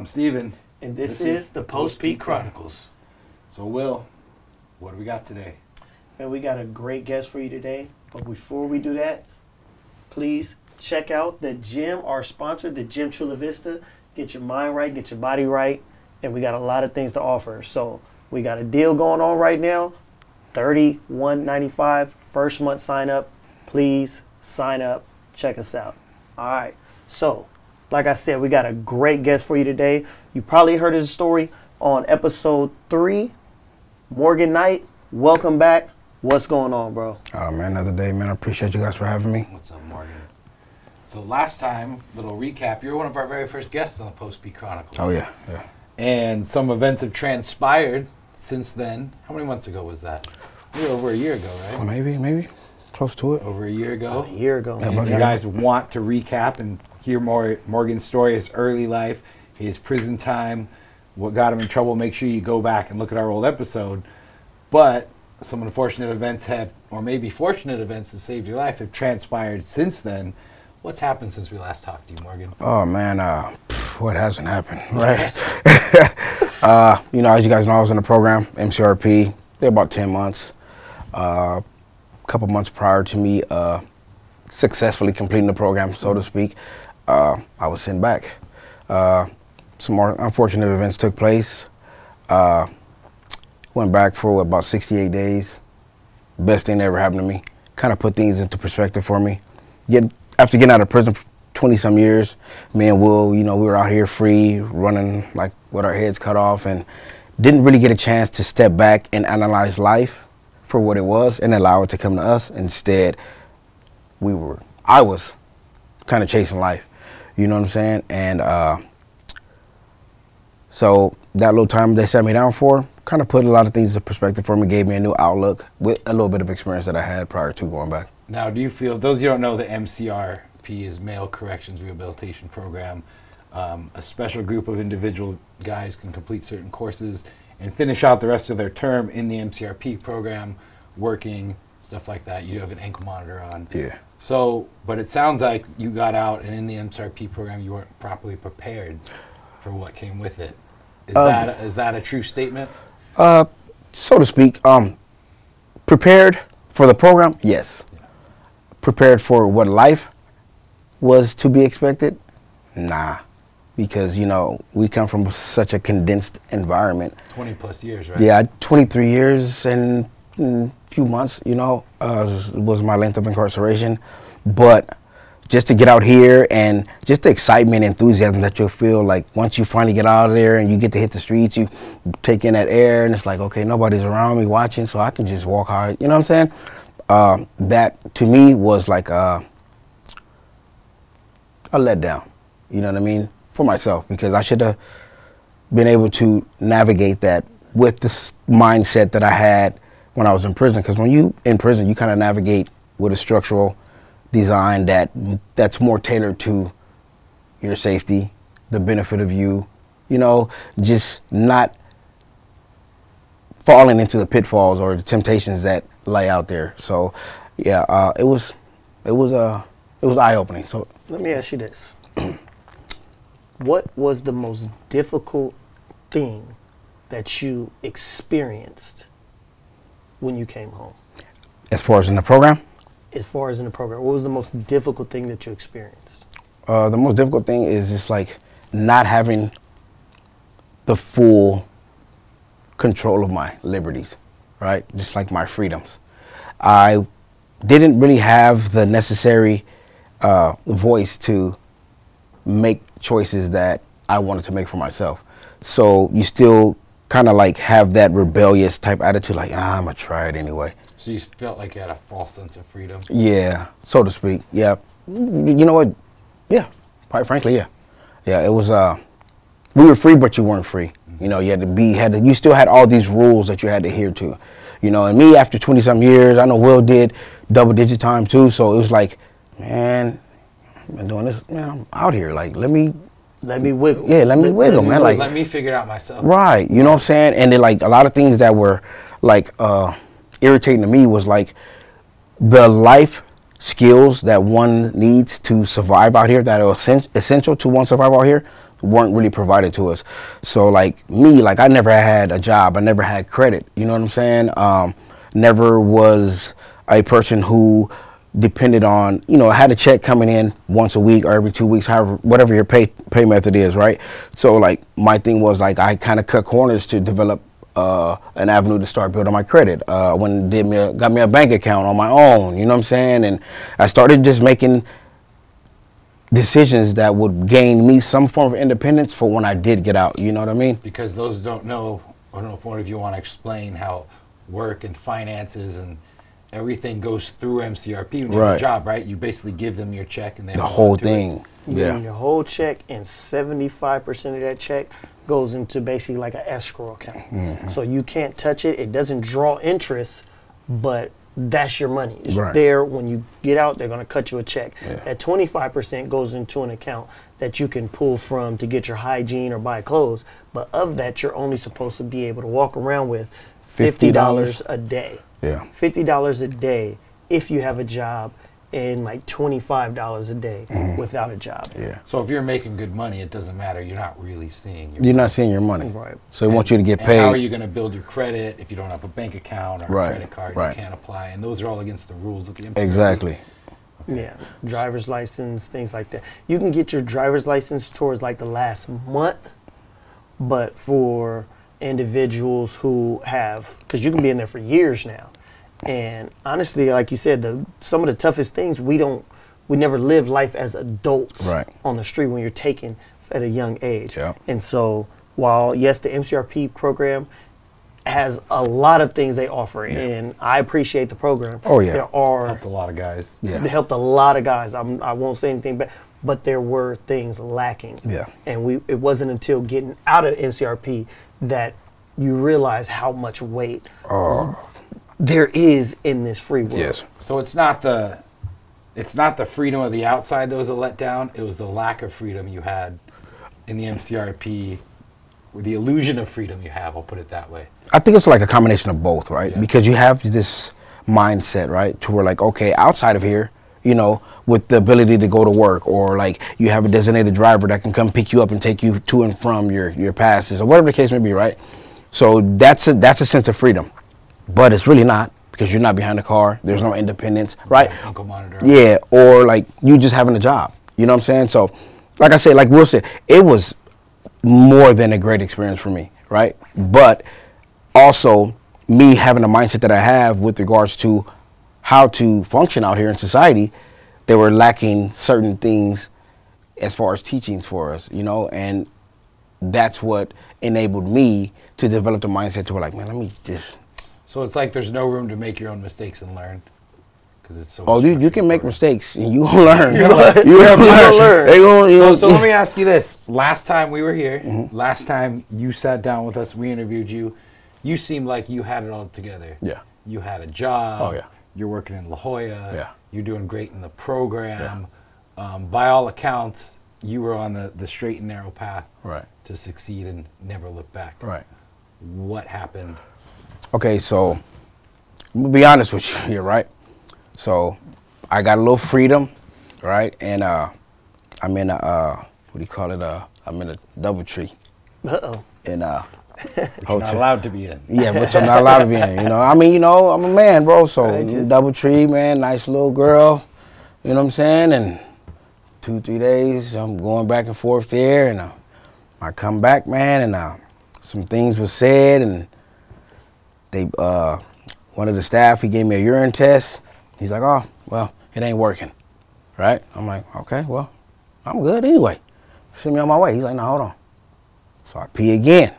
I'm Steven. And this is the Post P Chronicles. So, Will, what do we got today? And we got a great guest for you today. But before we do that, please check out the gym, our sponsor, the Gym Chula Vista. Get your mind right, get your body right. And we got a lot of things to offer. So we got a deal going on right now. $31.95 first month sign up. Please sign up. Check us out. All right. So, like I said, we got a great guest for you today. You probably heard his story on episode 3. Morgan Knight, welcome back. What's going on, bro? Oh, man, another day, man. I appreciate you guys for having me. What's up, Morgan? So last time, little recap, you were one of our very first guests on the Post P Chronicles. Oh, yeah. And some events have transpired since then. How many months ago was that? Maybe over a year ago, right? Well, maybe. Close to it. Over a year ago. About a year ago. And if you guys want to recap and hear more Morgan's story, his early life, his prison time, what got him in trouble, make sure you go back and look at our old episode. But some unfortunate events have, or maybe fortunate events that saved your life, have transpired since then. What's happened since we last talked to you, Morgan? Oh, man, what hasn't happened, right? As you guys know, I was in the program, MCRP. They're about 10 months. A couple months prior to me successfully completing the program, so to speak, I was sent back. Some more unfortunate events took place. Went back for about 68 days. Best thing that ever happened to me. Kind of put things into perspective for me. After getting out of prison for 20-some years, me and Will, we were out here free, running like with our heads cut off, and didn't really get a chance to step back and analyze life for what it was and allow it to come to us. Instead, I was kind of chasing life. You know what I'm saying? And so that little time they set me down for kind of put a lot of things into perspective for me, gave me a new outlook with a little bit of experience that I had prior to going back. Now, do you feel, those of you who don't know, the MCRP is Male Corrections Rehabilitation Program. A special group of individual guys can complete certain courses and finish out the rest of their term in the MCRP program, working, stuff like that. You do have an ankle monitor on. Yeah. So, but it sounds like you got out and in the MCRP program you weren't properly prepared for what came with it. Is that a true statement? So to speak. Prepared for the program? Yes. Yeah. Prepared for what life was to be expected? Nah. Because, we come from such a condensed environment. 20 plus years, right? Yeah, 23 years and a few months, was my length of incarceration. But just to get out here and just the excitement, enthusiasm that you'll feel like once you finally get out of there and you get to hit the streets, you take in that air and it's like, okay, nobody's around me watching, so I can just walk hard. You know what I'm saying? That to me was like a letdown. You know what I mean? For myself, because I should have been able to navigate that with this mindset that I had when I was in prison. Because when you in prison, you kind of navigate with a structural design that's more tailored to your safety, the benefit of you, just not falling into the pitfalls or the temptations that lay out there. So, yeah, it was eye-opening. So let me ask you this. What was the most difficult thing that you experienced when you came home? As far as in the program? As far as in the program, what was the most difficult thing that you experienced? The most difficult thing is just like not having the full control of my liberties, right? Just like my freedoms. I didn't really have the necessary voice to make choices that I wanted to make for myself. So you still kind of like have that rebellious type attitude, like, I'm gonna try it anyway. So you felt like you had a false sense of freedom? Yeah, so to speak. Yeah. You know what? Yeah, quite frankly, yeah. Yeah, it was, we were free, but you weren't free. Mm-hmm. You still had all these rules that you had to adhere to. And me, after 20-some years, I know Will did double-digit time too, so it was like, man, I've been doing this, man, I'm out here. Like, let me wiggle. Yeah, let me wiggle, man. Like, let me figure it out myself. Right, you know what I'm saying? And then, like, a lot of things that were, like, irritating to me was, like, the life skills that one needs to survive out here that are essential to one survival out here weren't really provided to us. So like me, like I never had a job. I never had credit. You know what I'm saying? Never was a person who depended on, you know, had a check coming in once a week or every 2 weeks, however, whatever your pay method is, right? So like my thing was like I kind of cut corners to develop an avenue to start building my credit. Got me a bank account on my own, you know what I'm saying? And I started just making decisions that would gain me some form of independence for when I did get out, you know what I mean? Because those don't know, I don't know if one of you want to explain how work and finances and everything goes through MCRP when you have a job, right? You basically give them your check and they the whole thing. You give them your whole check, and 75% of that check goes into basically like an escrow account. So you can't touch it. It doesn't draw interest, but that's your money. It's there. When you get out, they're going to cut you a check. That 25% goes into an account that you can pull from to get your hygiene or buy clothes. But of that, you're only supposed to be able to walk around with $50 a day. Yeah. $50 a day if you have a job, and like $25 a day without a job. Yeah. So if you're making good money, it doesn't matter. You're not really seeing your You're not seeing your money. Right. So they want you to get paid. How are you going to build your credit if you don't have a bank account or a credit card? You can't apply. And those are all against the rules of the MCRP. Exactly. Yeah. Driver's license, things like that. You can get your driver's license towards like the last month, but for individuals who have, because you can be in there for years now. And honestly, like you said, some of the toughest things, we never lived life as adults on the street when you're taken at a young age. Yeah. And so while, yes, the MCRP program has a lot of things they offer, and I appreciate the program. Oh, yeah. There are Helped a lot of guys. Yeah. They helped a lot of guys. I won't say anything, but there were things lacking. Yeah. And it wasn't until getting out of MCRP that you realize how much weight there is in this free world. Yes. So it's not the freedom of the outside that was a letdown. It was the lack of freedom you had in the MCRP, or the illusion of freedom you have. I'll put it that way. I think it's like a combination of both, right? Yeah. Because you have this mindset, right, to where like, okay, outside of here, you know, with the ability to go to work, or like you have a designated driver that can come pick you up and take you to and from your passes, or whatever the case may be, right? So that's a sense of freedom. But it's really not, because you're not behind the car. There's no independence, right? Ankle monitor. Yeah, or like you just having a job. You know what I'm saying? So, like I said, like Will said, it was more than a great experience for me, right? But also me having the mindset that I have with regards to how to function out here in society, they were lacking certain things as far as teachings for us, you know, and that's what enabled me to develop the mindset to where like, man, let me just... So it's like there's no room to make your own mistakes and learn, because it's so. Oh, you can make mistakes and you gonna learn. You gonna learn. So let me ask you this: last time we were here, last time you sat down with us, we interviewed you. You seemed like you had it all together. Yeah. You had a job. Oh yeah. You're working in La Jolla. Yeah. You're doing great in the program. Yeah. By all accounts, you were on the straight and narrow path. Right. To succeed and never look back. Right. What happened? Okay, so I'm gonna be honest with you here, right? So I got a little freedom, right? And I'm in a what do you call it? I'm in a DoubleTree. In You're not allowed to be in. Yeah, but I'm not allowed to be in. You know, I mean, you know, I'm a man, bro. So DoubleTree, man, nice little girl. You know what I'm saying? And 2-3 days, I'm going back and forth there, and I come back, man, and some things were said, and they one of the staff, he gave me a urine test. He's like, oh, well, it ain't working, right? I'm like, okay, well, I'm good anyway. Send me on my way. He's like, no, hold on. So I pee again.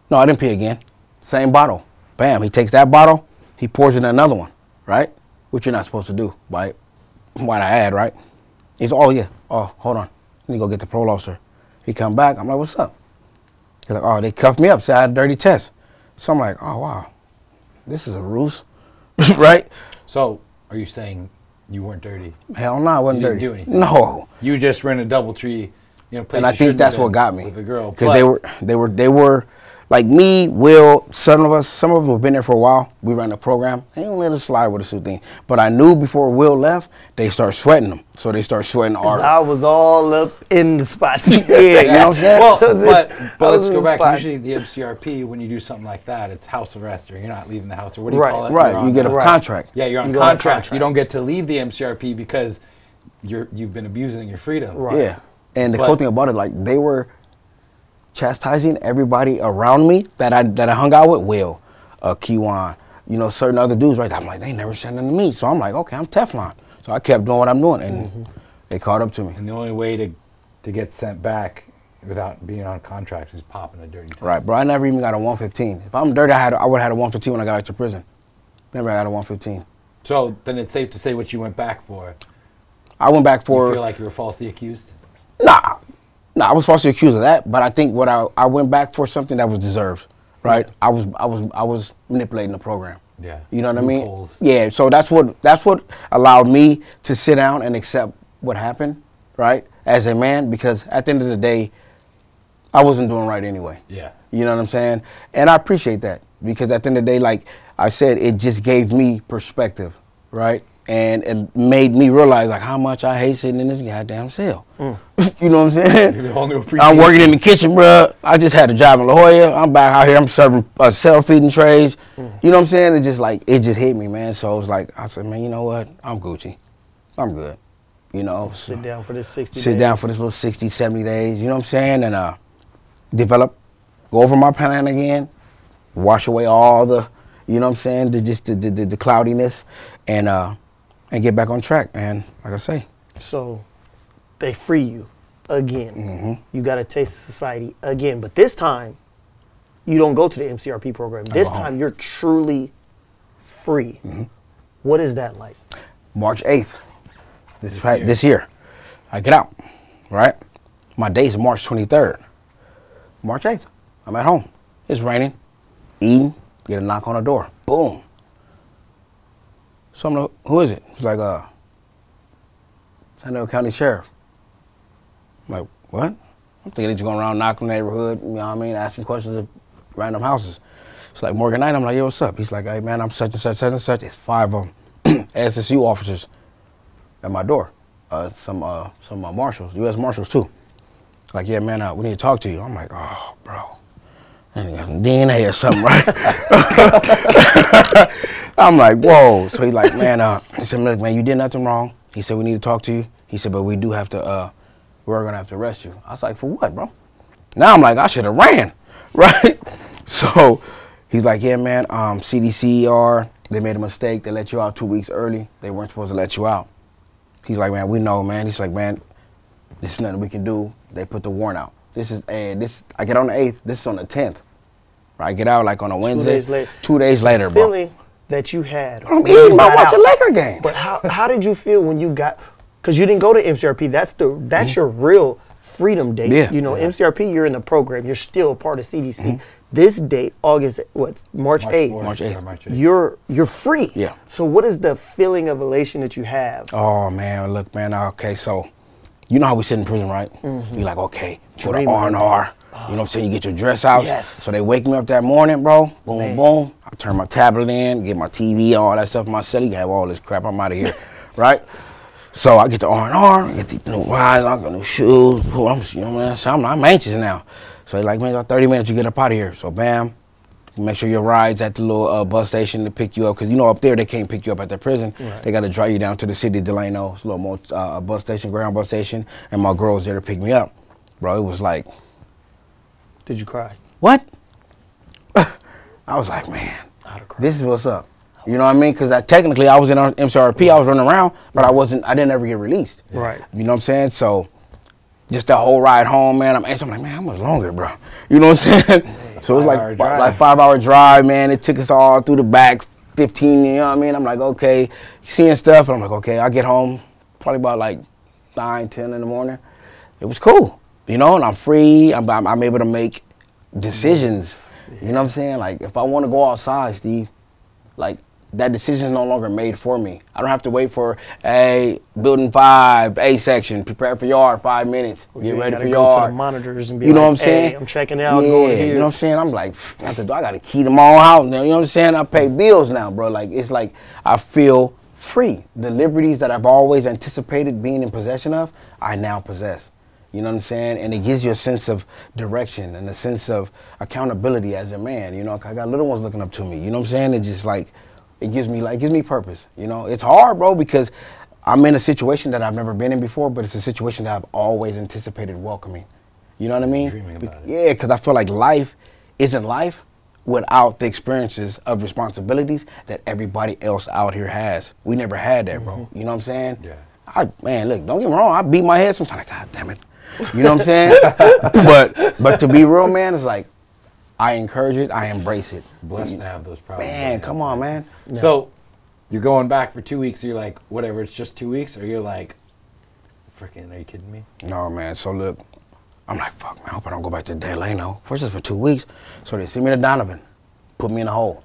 No, I didn't pee again. Same bottle. Bam, he takes that bottle, he pours it in another one, right? Which you're not supposed to do, right? What I add, right? He's like, oh, yeah. Oh, hold on. Let me go get the parole officer. He come back. I'm like, what's up? He's like, oh, they cuffed me up, said I had a dirty test. So I'm like, oh, wow, this is a ruse, right? So are you saying you weren't dirty? Hell no, I wasn't dirty. You didn't do anything? No. You just ran a DoubleTree, place and I think that's what got me. with the girl. Because they were like me, Will, some of us have been there for a while. We ran the program. They don't let us slide with us through things. But I knew before Will left, they start sweating them. So they start sweating our. I was all up in the spots. Yeah, you know what I'm saying? Well, but let's go back. Spots. Usually the MCRP, when you do something like that, it's house arrest, or you're not leaving the house, or what do you call it? Right, You're you on get a the- contract. Yeah, you're on You go on contract. contract. You don't get to leave the MCRP because you've been abusing your freedom. Right. Yeah. And the But- cool thing about it, like they were chastising everybody around me that I hung out with. Will, Kiwan, you know, certain other dudes, right? I'm like, they never said nothing to me. So I'm like, okay, I'm Teflon. So I kept doing what I'm doing, and they caught up to me. And the only way to get sent back without being on contract is popping a dirty test. Right, bro. I never even got a 115. If I'm dirty, I would have had a 115 when I got out to prison. Never got a 115. So then it's safe to say what you went back for. I went back for. You feel like you were falsely accused? Nah, I was falsely accused of that, but I think what I went back for something that was deserved, right? I was manipulating the program. Yeah. You know what I mean? Loopholes. Yeah. So that's what allowed me to sit down and accept what happened, right? As a man, because at the end of the day, I wasn't doing right anyway. Yeah. You know what I'm saying? And I appreciate that because at the end of the day, like I said, it just gave me perspective, right? And it made me realize like how much I hate sitting in this goddamn cell. You know what I'm saying? Give you a whole new I'm appreciation. working in the kitchen, bro. I just had a job in La Jolla. I'm back out here. I'm serving self-feeding trays. You know what I'm saying? It just hit me, man. So it was like, I said, man, you know what? I'm Gucci. I'm good. You know? Sit down for this 60 days. Sit down for this little 60, 70 days. You know what I'm saying? And develop, go over my plan again, wash away all the, you know what I'm saying, the cloudiness, and get back on track, man. Like I say. So they free you again. You got a taste of society again. But this time, you don't go to the MCRP program. This time, you're truly free. What is that like? March 8th, this year, I get out, right? My date's March 23rd. March 8th, I'm at home. It's raining, eating, get a knock on the door. Boom. So I'm like, who is it? He's like, San Diego County Sheriff. I'm like, what? I'm thinking he's going around knocking the neighborhood, you know what I mean, asking questions of random houses. It's like Morgan Knight. I'm like, yo, what's up? He's like, hey, man, I'm such and such, such and such. It's 5 of them, SSU officers at my door. Some marshals, U.S. Marshals too. Like, yeah, man, we need to talk to you. I'm like, oh, bro. DNA or something, right? I'm like, whoa. So he's like, man, he said, look, man, you did nothing wrong. He said, we need to talk to you. He said, but we do have to, we're going to have to arrest you. I was like, for what, bro? Now I'm like, I should have ran, right? So he's like, yeah, man, CDCR, they made a mistake. They let you out 2 weeks early. They weren't supposed to let you out. He's like, man, we know, man. He's like, man, this is nothing we can do. They put the warrant out. I get on the 8th. This is on the 10th. I get out like on a Wednesday. 2 days later. 2 days later, bro. Feeling that you had. I'm when you eating. I got watch a out. Laker game. But how did you feel when you got? Because you didn't go to MCRP. That's your real freedom date. Yeah. You know, MCRP. You're in the program. You're still a part of CDC. This date, March 8th. March 8th. March 8th. You're free. Yeah. So what is the feeling of elation that you have? Oh, man, look, man, okay, so you know how we sit in prison, right? You're like, okay, go to R&R. You know what I'm saying? You get your dress out. Yes. So they wake me up that morning, bro. Boom, Man. boom. I turn my tablet in, get my TV, all that stuff. My celly, have all this crap. I'm out of here, right? So I get to R&R, get the new rides, I got new shoes. You know what I'm saying? So I'm anxious now. So they're like, man, about 30 minutes, you get up out of here. So bam, make sure your ride's at the little bus station to pick you up. Because, you know, up there, they can't pick you up at the prison. Right. They got to drive you down to the city of Delano. It's a little more bus station, ground bus station. And my girl was there to pick me up. Bro, it was like. Did you cry? What? I was like, man, this is what's up. You know what I mean? Because technically, I was in MCRP. I was running around, but I didn't ever get released. Right. You know what I'm saying? So just the whole ride home, man, I'm like, man, how much longer, bro? You know what I'm saying? So it was like 5-hour drive, man. It took us all through the back, 15, you know what I mean? I'm like, okay, seeing stuff. And I'm like, okay, I get home probably about like 9, 10 in the morning. It was cool, you know, and I'm free. I'm able to make decisions. You know what I'm saying? Like, if I want to go outside, Steve, like, that decision is no longer made for me. I don't have to wait for, hey, building 5, A section, prepare for yard, 5 minutes, get ready for go yard. to the monitors and be you know like, what I'm saying? Hey, I'm checking out, yeah, going here. you know what I'm saying? I'm like, out the door, I got to key them all out now. You know what I'm saying? I pay bills now, bro. Like, it's like I feel free. The liberties that I've always anticipated being in possession of, I now possess. You know what I'm saying? And it gives you a sense of direction and a sense of accountability as a man. You know, I got little ones looking up to me. You know what I'm saying? It's just like, it gives me purpose. You know, it's hard, bro, because I'm in a situation that I've never been in before, but it's a situation that I've always anticipated welcoming. You know what I mean? Dreaming about it. Yeah, because I feel like life isn't life without the experiences of responsibilities that everybody else out here has. We never had that, bro. You know what I'm saying? Yeah. Man, look, don't get me wrong. I beat my head sometimes. Like, God damn it. You know what I'm saying? but to be real, man, it's like I encourage it. I embrace it. Blessed to have those problems. Man, come on, man. No. So you're going back for 2 weeks. So you're like, whatever, it's just 2 weeks, or you're like, freaking, are you kidding me? No, man. So look, I'm like, fuck, man. I hope I don't go back to Delano. First, it's for 2 weeks. So they send me to Donovan, put me in a hole.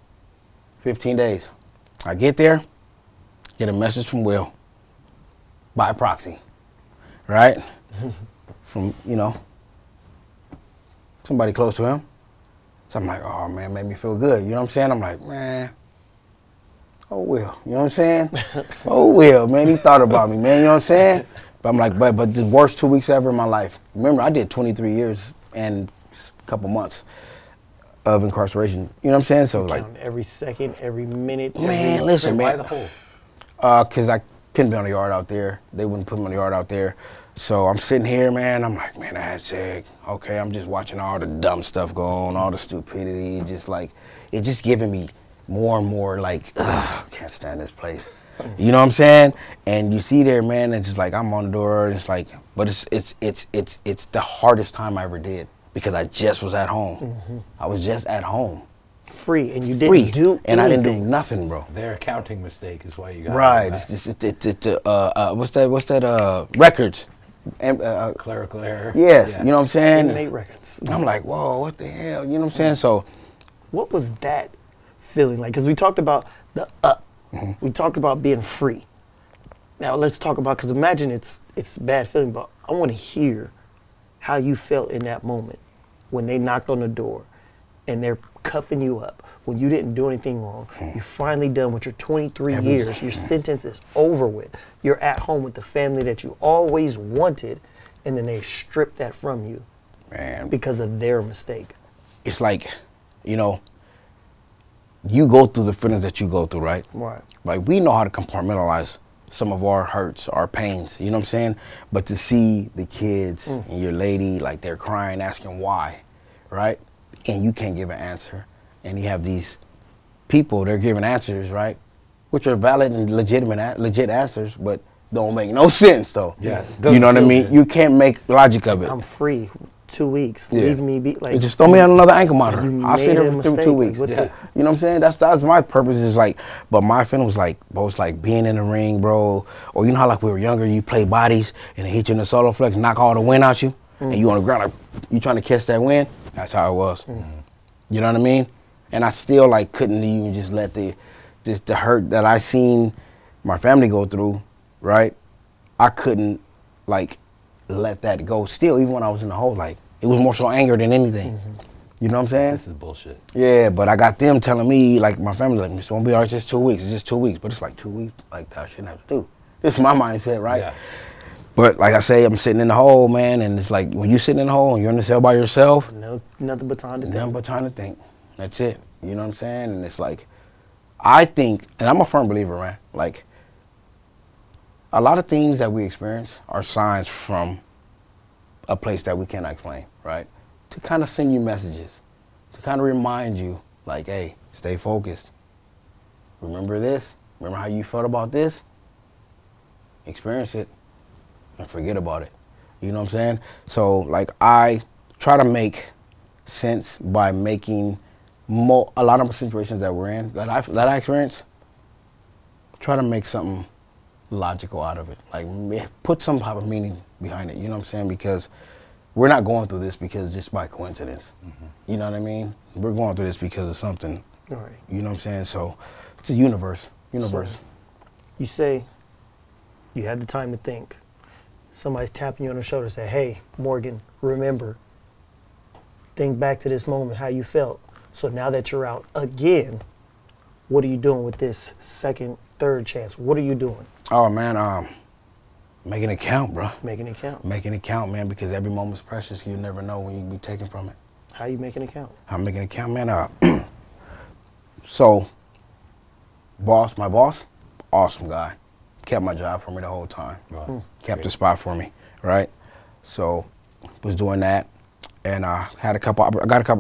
15 days. I get there, get a message from Will by proxy, right? From, you know, somebody close to him. So I'm like, oh, man, made me feel good. You know what I'm saying? I'm like, man, oh, Will. You know what I'm saying? Oh, Will, man, he thought about me, man. You know what I'm saying? But I'm like, but the worst 2 weeks ever in my life. Remember, I did 23 years and a couple months of incarceration. You know what I'm saying? So, like, every second, every minute. man, listen, Why man. the hole? Because I couldn't be on the yard out there. They wouldn't put me on the yard out there. So I'm sitting here, man. I'm like, man, I had sick. Okay, I'm just watching all the dumb stuff go on, all the stupidity. Just like, it's just giving me more and more like, ugh, can't stand this place. You know what I'm saying? And you see there, man, it's just like I'm on the door. And it's like, but it's the hardest time I ever did because I just was at home. I was just at home. Free, and you didn't do anything. And I didn't do nothing, bro. Their accounting mistake is why you got Right. it back. What's that? Records. Clerical error. Yes. Yeah. You know what I'm saying? Inmate records. I'm like, whoa, what the hell? You know what I'm saying? So, What was that feeling like? Because we talked about the up. We talked about being free. Now let's talk about, because imagine it's a bad feeling, but I want to hear how you felt in that moment when they knocked on the door and they're cuffing you up, when you didn't do anything wrong. You're finally done with your 23 years. Your sentence is over with. You're at home with the family that you always wanted, and then they strip that from you, man, because of their mistake. it's like, you know, you go through the feelings that you go through, right? Right. Like, we know how to compartmentalize some of our hurts, our pains, you know what I'm saying? But to see the kids and your lady, like, they're crying, asking why, right? And you can't give an answer. And you have these people, they're giving answers, right? Which are valid and legit answers, but don't make no sense, though. Yeah. You know what I Doesn't mean? feel You can't make logic of it. I'm free. 2 weeks. Yeah. Leave me be. Like, Just throw me on another ankle monitor. You I'll sit made here a for two mistake. weeks. What Yeah. the- You know what I'm saying? That's my purpose is like, but my feeling was like, bro, it's like being in the ring, bro. Or you know how like we were younger, you play bodies and they hit you in the solar flex, knock all the wind out you, and you on the ground like you trying to catch that wind. That's how it was. You know what I mean? And I still like couldn't even just let the hurt that I seen my family go through, right? I couldn't like let that go. Still, even when I was in the hole, like it was more so anger than anything. You know what I'm saying? This is bullshit. Yeah, but I got them telling me, like my family, like, it's gonna be all right, it's just 2 weeks. It's just 2 weeks, but it's like 2 weeks, like that I shouldn't have to do. This is my mindset, right? Yeah. But like I say, I'm sitting in the hole, man, and it's like when you sitting in the hole and you're in the cell by yourself, No, nothing but time to nothing think. but trying to think. That's it. You know what I'm saying? And it's like, I think, and I'm a firm believer, man. Like, a lot of things that we experience are signs from a place that we cannot explain, right? To kind of send you messages, to kind of remind you, like, hey, stay focused. Remember this? Remember how you felt about this? Experience it and forget about it. You know what I'm saying? So, like, I try to make sense by making a lot of the situations that we're in, that I experience, try to make something logical out of it. Like, put some type of meaning behind it, you know what I'm saying? Because we're not going through this because just by coincidence. You know what I mean? We're going through this because of something. Right. You know what I'm saying? So It's a universe. So, you say you had the time to think. Somebody's tapping you on the shoulder, say, hey, Morgan, remember, think back to this moment, how you felt. So now that you're out again, what are you doing with this second, third chance? What are you doing? Oh, man, making it count, bro. Making it count. Making it count, man, because every moment's precious. You never know when you can be taken from it. How you making it count? I'm making it count, man. So, my boss, awesome guy. Kept my job for me the whole time. Wow. Kept the spot for me, right? So, was doing that. And I got a couple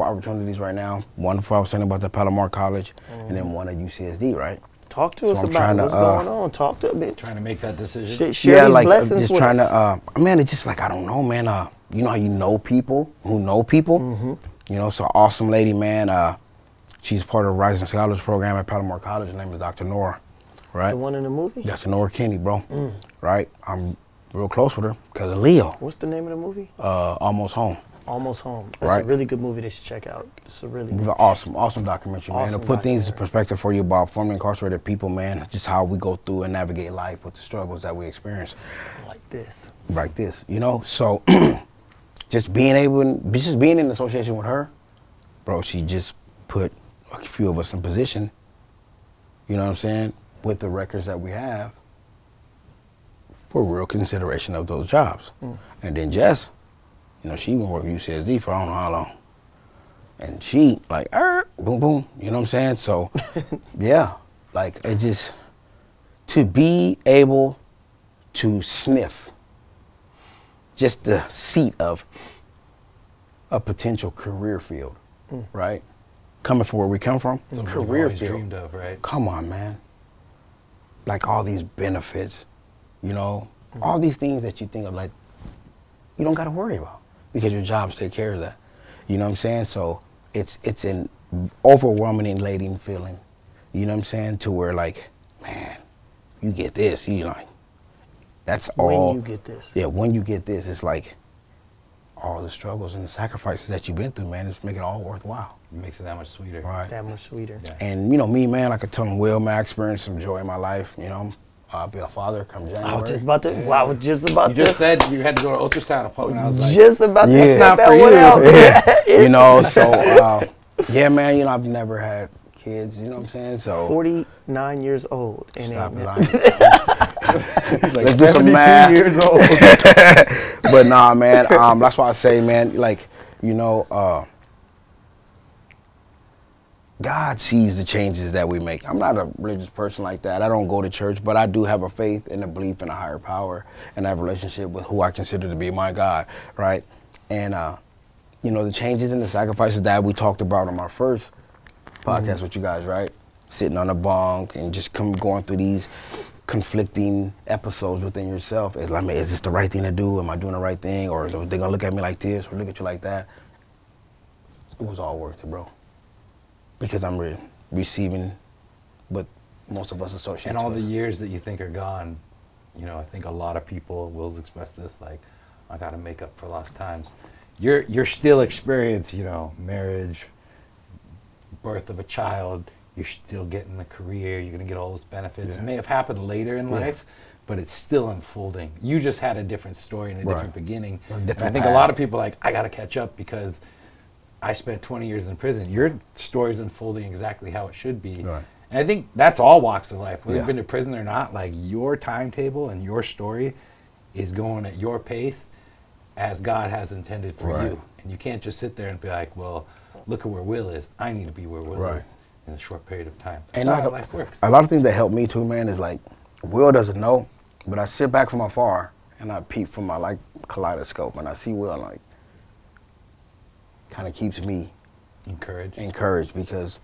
opportunities right now. One before I was saying about the Palomar College, and then one at UCSD, right? Talk to us about what's going on. Talk to me. Trying to make that decision. Share these blessings just with trying us. to, man, it's just like, I don't know, man. You know how you know people who know people? Mm-hmm. You know, so awesome lady, man. She's part of the Rising Scholars Program at Palomar College. Her name is Dr. Nora, right? The one in the movie? Dr. Nora Kinney, bro. Right? I'm real close with her because of Leo. What's the name of the movie? Almost Home. Almost Home. That's Right. a really good movie they should check out. It's a really Awesome documentary, man. Awesome To put things in documentary. perspective for you about formerly incarcerated people, man, just how we go through and navigate life with the struggles that we experience. like this. Like this, you know? So, just being in association with her, bro, she just put a few of us in position, you know what I'm saying, with the records that we have for real consideration of those jobs. And then Jess, you know, she been working UCSD for I don't know how long. And she, like, boom, boom, you know what I'm saying? So, yeah, like, it just, to be able to sniff just the seat of a potential career field, right? Coming from where we come from, Something you've career always field. dreamed of, right? Come on, man. Like all these benefits, you know, all these things that you think of, like, you don't got to worry about because your jobs take care of that. You know what I'm saying? So it's an overwhelming, elating feeling. You know what I'm saying? To where, like, man, you get this, you like, that's all. When you get this. Yeah, when you get this, it's like all the struggles and the sacrifices that you've been through, man, just make it all worthwhile. It makes it that much sweeter. Right. That much sweeter. Yeah. And, you know, me, man, like I tell them, Will, man, I experienced some joy in my life. You know, I'll be a father come January. I was just about to. Well, I was just about You to. just said you had to go to ultrasound appointment. I was like, just about to. Yeah. That's not that for one you. out. Yeah. You know, so, yeah, man, you know, I've never had kids, you know what I'm saying? So 49 years old. And stop ain't lying. he's like Let's do some 72 math. years old. But nah, man, that's why I say, man, like, you know, God sees the changes that we make. I'm not a religious person like that. I don't go to church, but I do have a faith and a belief in a higher power, and I have a relationship with who I consider to be my God, right? And, you know, the changes and the sacrifices that we talked about on my first podcast with you guys, right? Sitting on a bunk and just going through these conflicting episodes within yourself. It's like, man, is this the right thing to do? Am I doing the right thing? Or are they gonna look at me like this or look at you like that? It was all worth it, bro. Because I'm receiving what most of us associate And all with. the years that you think are gone, you know, I think a lot of people, Will's expressed this, like, I got to make up for lost times. You're still experiencing, you know, marriage, birth of a child. You're still getting the career. You're going to get all those benefits. Yeah. It may have happened later in life, but it's still unfolding. You just had a different story and a different beginning. And I think a lot of people are like, I got to catch up because I spent 20 years in prison. Your story's unfolding exactly how it should be. Right. And I think that's all walks of life. Whether Yeah. you've been to prison or not, like, your timetable and your story is going at your pace as God has intended for Right. you. And you can't just sit there and be like, well, look at where Will is. I need to be where Will Right. is in a short period of time. And That's like how life works. a lot of things that help me too, man, is like, Will doesn't know, but I sit back from afar and I peep from my like kaleidoscope and I see Will and like kind of keeps me encouraged because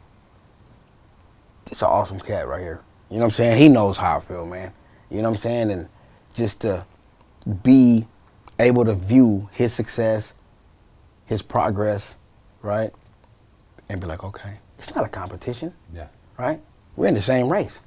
it's an awesome cat right here. You know what I'm saying? He knows how I feel, man. You know what I'm saying? And just to be able to view his success, his progress, right? And be like, okay, it's not a competition, Yeah. right? We're in the same race.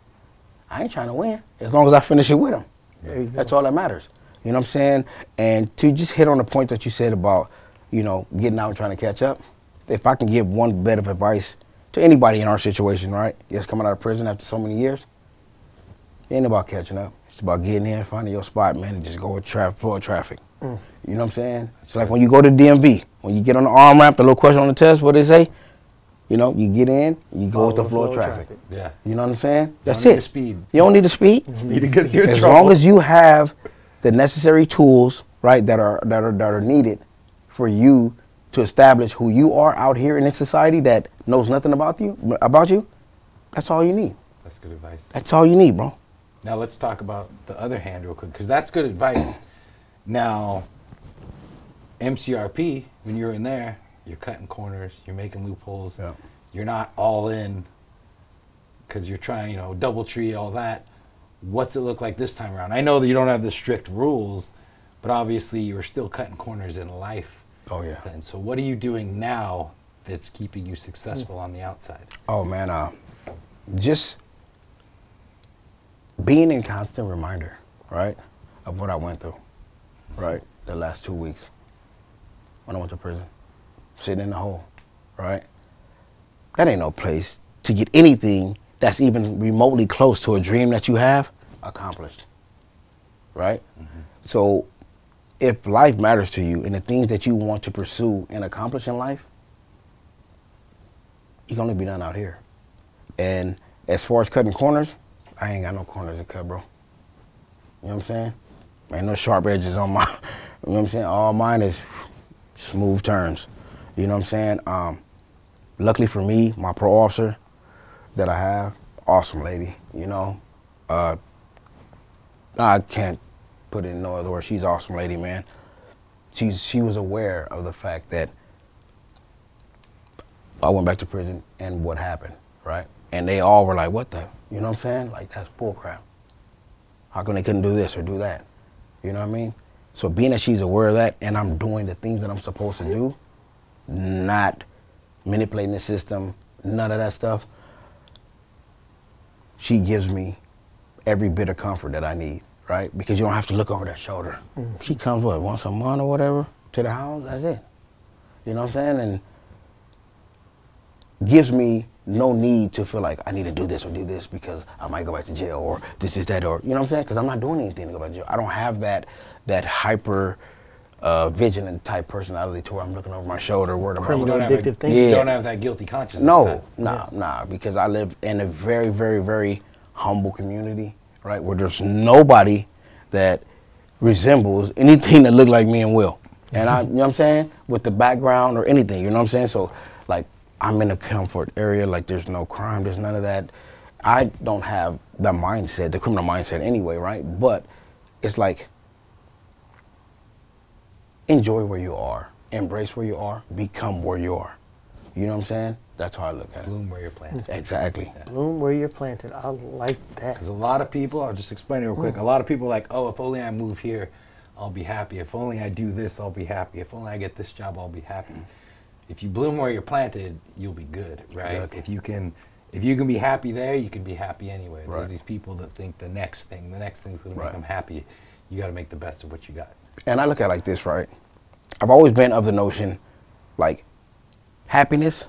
I ain't trying to win as long as I finish it with him. There you That's go. all that matters. You know what I'm saying? And to just hit on the point that you said about, you know, getting out and trying to catch up, if I can give one bit of advice to anybody in our situation, right? Just coming out of prison after so many years. It ain't about catching up. It's about getting in, finding your spot, man, and just go with flow of traffic. You know what I'm saying? It's like when you go to DMV, when you get on the arm ramp, the little question on the test, what they say? You know, you get in, you go with the flow of traffic. Yeah. You know what I'm saying? That's don't need it. the speed. You don't need the speed. Speed to get you in As trouble. long as you have the necessary tools, right, that are needed for you to establish who you are out here in this society that knows nothing about you, that's all you need. That's good advice. That's all you need, bro. Now let's talk about the other hand real quick, because that's good advice. Now, MCRP, when you're in there, you're cutting corners, you're making loopholes. Yeah. You're not all in because you're trying, you know, double tree, all that. What's it look like this time around? I know that you don't have the strict rules, but obviously you're still cutting corners in life. Oh, yeah. And so what are you doing now that's keeping you successful on the outside? Oh, man, just being in constant reminder, right, of what I went through, right, the last 2 weeks when I went to prison, sitting in the hole, right? That ain't no place to get anything that's even remotely close to a dream that you have accomplished, right? So if life matters to you and the things that you want to pursue and accomplish in life, you can only be done out here. And as far as cutting corners, I ain't got no corners to cut, bro. You know what I'm saying? Ain't no sharp edges on my, you know what I'm saying? All mine is smooth turns. You know what I'm saying? Luckily for me, my parole officer that I have, awesome lady, you know? I can't put it in no other words. She's an awesome lady, man. She was aware of the fact that I went back to prison and what happened, right? And they all were like, what the, you know what I'm saying? Like, that's bull crap. How come they couldn't do this or do that? You know what I mean? So being that she's aware of that and I'm doing the things that I'm supposed to do, not manipulating the system, none of that stuff, she gives me every bit of comfort that I need, right? Because you don't have to look over that shoulder. She comes, what, once a month or whatever to the house, that's it. You know what I'm saying? And gives me no need to feel like I need to do this or do this because I might go back to jail or this is that or, you know what I'm saying? Because I'm not doing anything to go back to jail. I don't have that hyper vigilant type personality to where I'm looking over my shoulder, worried about Criminal addictive thing. You don't have that guilty consciousness. No, nah, because I live in a very, very, very humble community, right, where there's nobody that resembles anything that look like me and Will. And I, you know what I'm saying, with the background or anything, you know what I'm saying? So, like, I'm in a comfort area, like there's no crime, there's none of that. I don't have the mindset, the criminal mindset anyway, right? But it's like, enjoy where you are, embrace where you are, become where you are. You know what I'm saying? That's how I look at it. Bloom where you're planted. Exactly. Yeah. Bloom where you're planted. I like that. Because a lot of people, I'll just explain it real quick. A lot of people are like, oh, if only I move here, I'll be happy. If only I do this, I'll be happy. If only I get this job, I'll be happy. If you bloom where you're planted, you'll be good, right? Exactly. If you can be happy there, you can be happy anywhere. Right. There's these people that think the next thing's going to make them happy. You got to make the best of what you got. And I look at it like this, right? I've always been of the notion, like, happiness,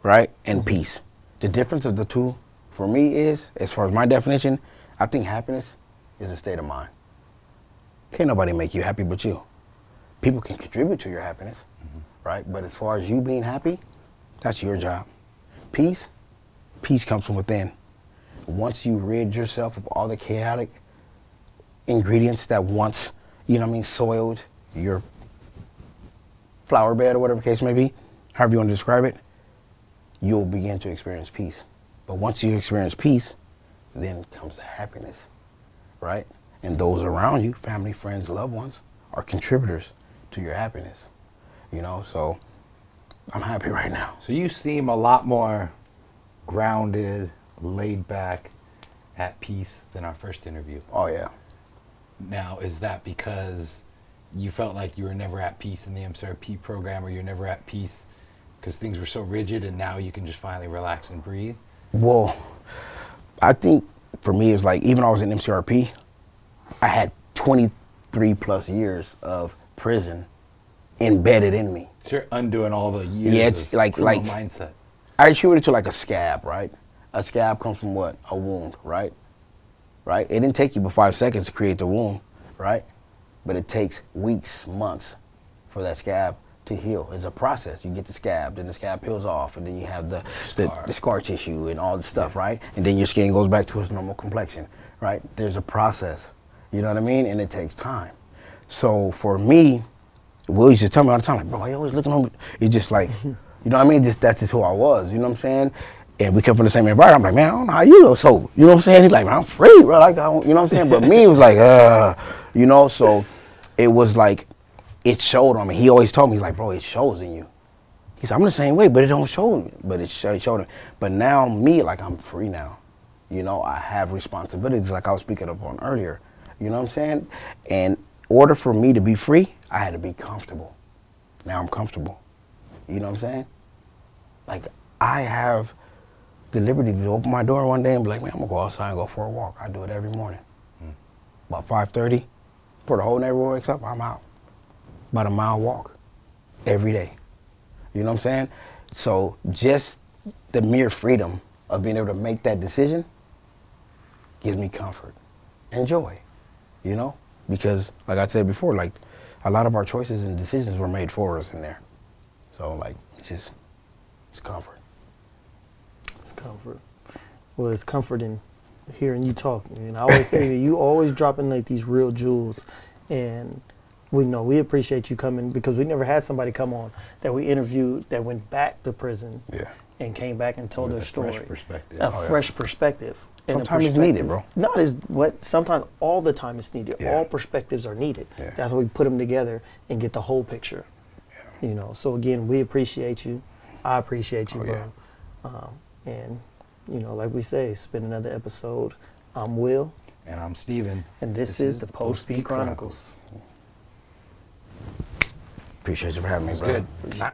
right, and peace. The difference of the two, for me, is, as far as my definition, I think happiness is a state of mind. Can't nobody make you happy but you. People can contribute to your happiness, right? But as far as you being happy, that's your job. Peace comes from within. Once you rid yourself of all the chaotic ingredients that once, you know what I mean, soiled your flower bed or whatever the case may be, however you want to describe it, you'll begin to experience peace. But once you experience peace, then comes the happiness, right? And those around you, family, friends, loved ones, are contributors to your happiness, you know? So I'm happy right now. So you seem a lot more grounded, laid back, at peace than our first interview. Oh, yeah. Now, is that because you felt like you were never at peace in the MCRP program, or you're never at peace because things were so rigid and now you can just finally relax and breathe? Well, I think for me, it was like, even though I was in MCRP, I had 23 plus years of prison embedded in me. So you're undoing all the years Yeah, it's of like criminal mindset. I attribute it to like a scab, right? A scab comes from what? A wound, right? Right? It didn't take you but 5 seconds to create the wound, right? But it takes weeks, months for that scab to heal. It's a process. You get the scab, then the scab peels off, and then you have the scar tissue and all the stuff, right? And then your skin goes back to its normal complexion, right? There's a process, you know what I mean? And it takes time. So for me, Will used to tell me all the time, like, bro, why you always looking on me? It's just like, you know what I mean? That's just who I was, you know what I'm saying? And we come from the same environment. I'm like, man, I don't know how you look so, you know what I'm saying? He's like, man, I'm free, bro. Like, I don't, you know what I'm saying? But me, it was like, you know, so it was like, it showed on me. He always told me, he's like, bro, it shows in you. He said, I'm the same way, but it don't show me. But it showed him. But now me, like, I'm free now. You know, I have responsibilities like I was speaking upon earlier. You know what I'm saying? And in order for me to be free, I had to be comfortable. Now I'm comfortable. You know what I'm saying? Like, I have the liberty to open my door one day and be like, man, I'm gonna go outside and go for a walk. I do it every morning. About 5:30, before the whole neighborhood wakes up, I'm out. About a mile walk every day. You know what I'm saying? So just the mere freedom of being able to make that decision gives me comfort and joy, you know? Because like I said before, like a lot of our choices and decisions were made for us in there. So like, it's comfort. It's comfort. Well, it's comfort in hearing you talk. And I always say that you always dropping like these real jewels, and we appreciate you coming, because we never had somebody come on that we interviewed that went back to prison and came back and told their story. Fresh perspective. Fresh perspective. Sometimes it's needed, bro. Not as sometimes all the time it's needed. Yeah. All perspectives are needed. Yeah. That's why we put them together and get the whole picture. Yeah. You know. So again, we appreciate you. I appreciate you, bro. Yeah. And you know, like we say, it's been another episode. I'm Will. And I'm Steven. And this is the Post P Chronicles. Appreciate you for having me, bro. Good.